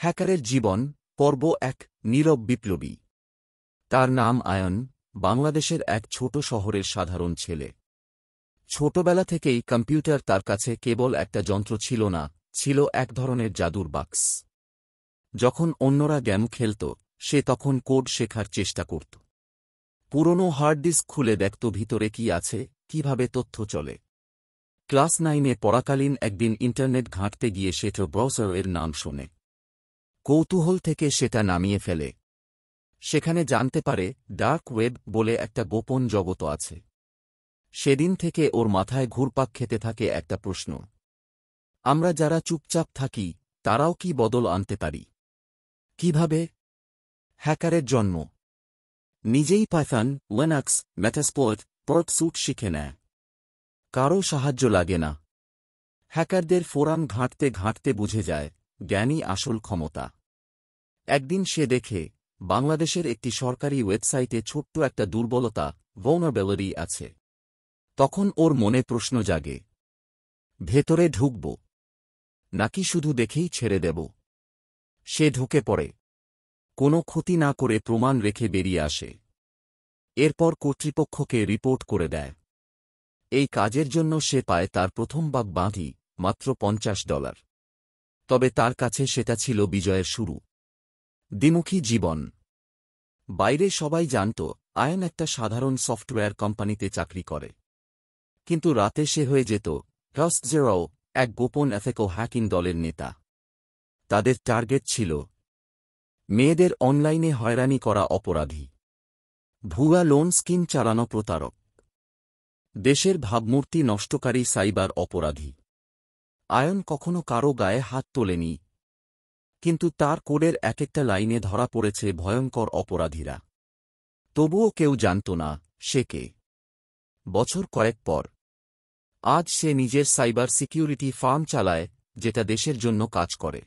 হ্যাকারের জীবন পর্ব এক। নীরব বিপ্লবী। তার নাম আয়ন, বাংলাদেশের এক ছোট শহরের সাধারণ ছেলে। ছোটবেলা থেকেই কম্পিউটার তার কাছে কেবল একটা যন্ত্র ছিল না, ছিল এক ধরনের জাদুর বাক্স। যখন অন্যরা গেম খেলত, সে তখন কোড শেখার চেষ্টা করত। পুরনো হার্ড ডিস্ক খুলে দেখত ভিতরে কি আছে, কিভাবে তথ্য চলে। ক্লাস 9-এ পড়াকালীন একদিন ইন্টারনেট ঘাঁটতে গিয়ে সে ব্রাউজারের নাম শোনে। কৌতূহল থেকে সেটা নামিয়ে ফেলে। সেখানে জানতে পারে ডার্ক ওয়েব বলে একটা গোপন জগৎ আছে। সেদিন থেকে ওর মাথায় ঘুরপাক খেতে থাকে একটা প্রশ্ন: আমরা যারা চুপচাপ থাকি, তারাও কি বদল আনতে পারি? কিভাবে? হ্যাকারের জন্ম। নিজেই পাইথন, লিনাক্স, মেটাস্প্লয়েট, পর্ট স্যুট শিখে নেয়। কারও সাহায্য লাগে না। হ্যাকারদের ফোরাম ঘাঁটতে ঘাঁটতে বুঝে যায়, জ্ঞানই আসল ক্ষমতা। একদিন সে দেখে বাংলাদেশের একটি সরকারি ওয়েবসাইটে ছোট্ট একটা দুর্বলতা, vulnerability আছে। তখন ওর মনে প্রশ্ন জাগে, ভেতরে ঢুকব নাকি শুধু দেখেই ছেড়ে দেব? সে ঢুকে পড়ে। কোনো ক্ষতি না করে প্রমাণ রেখে বেরিয়ে আসে। এরপর কর্তৃপক্ষকে রিপোর্ট করে দেয়। এই কাজের জন্য সে পায় তার প্রথম বাঁধি, মাত্র $50। তবে তার কাছে সেটা ছিল বিজয়ের শুরু। দ্বিমুখী জীবন। বাইরে সবাই জানত আয়ন একটা সাধারণ সফটওয়্যার কোম্পানিতে চাকরি করে। কিন্তু রাতে সে হয়ে যেত ট্রাস্ট জিরো, এক গোপন এথিক্যাল হ্যাকিং দলের নেতা। তাদের টার্গেট ছিল মেয়েদের অনলাইনে হয়রানি করা অপরাধী, ভুয়া লোন স্কিম চালানো প্রতারক, দেশের ভাবমূর্তি নষ্টকারী সাইবার অপরাধী। আয়ন কখনো কারো গায়ে হাত তোলেনি, কিন্তু তার কোডের এক-একটা লাইনে ধরা পড়েছে ভয়ঙ্কর অপরাধীরা। তবুও কেউ জানত না সে কে। বছর কয়েক পর আজ সে নিজের সাইবার সিকিউরিটি ফার্ম চালায়, যেটা দেশের জন্য কাজ করে।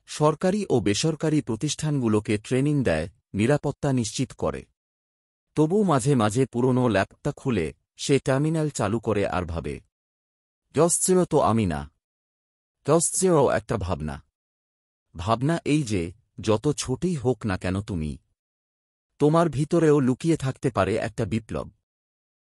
সরকারি ও বেসরকারি প্রতিষ্ঠানগুলোকে ট্রেনিং দেয়, নিরাপত্তা নিশ্চিত করে। তবু মাঝে মাঝে পুরনো ল্যাপটপটা খুলে সে টার্মিনাল চালু করে আর ভাবে, ট্রাস্ট তো আমি না। ট্রাস্ট একটা ভাবনা। ভাবনা এই যে, যত ছোটই হোক না কেন তোমার ভিতরেও লুকিয়ে থাকতে পারে একটা বিপ্লব।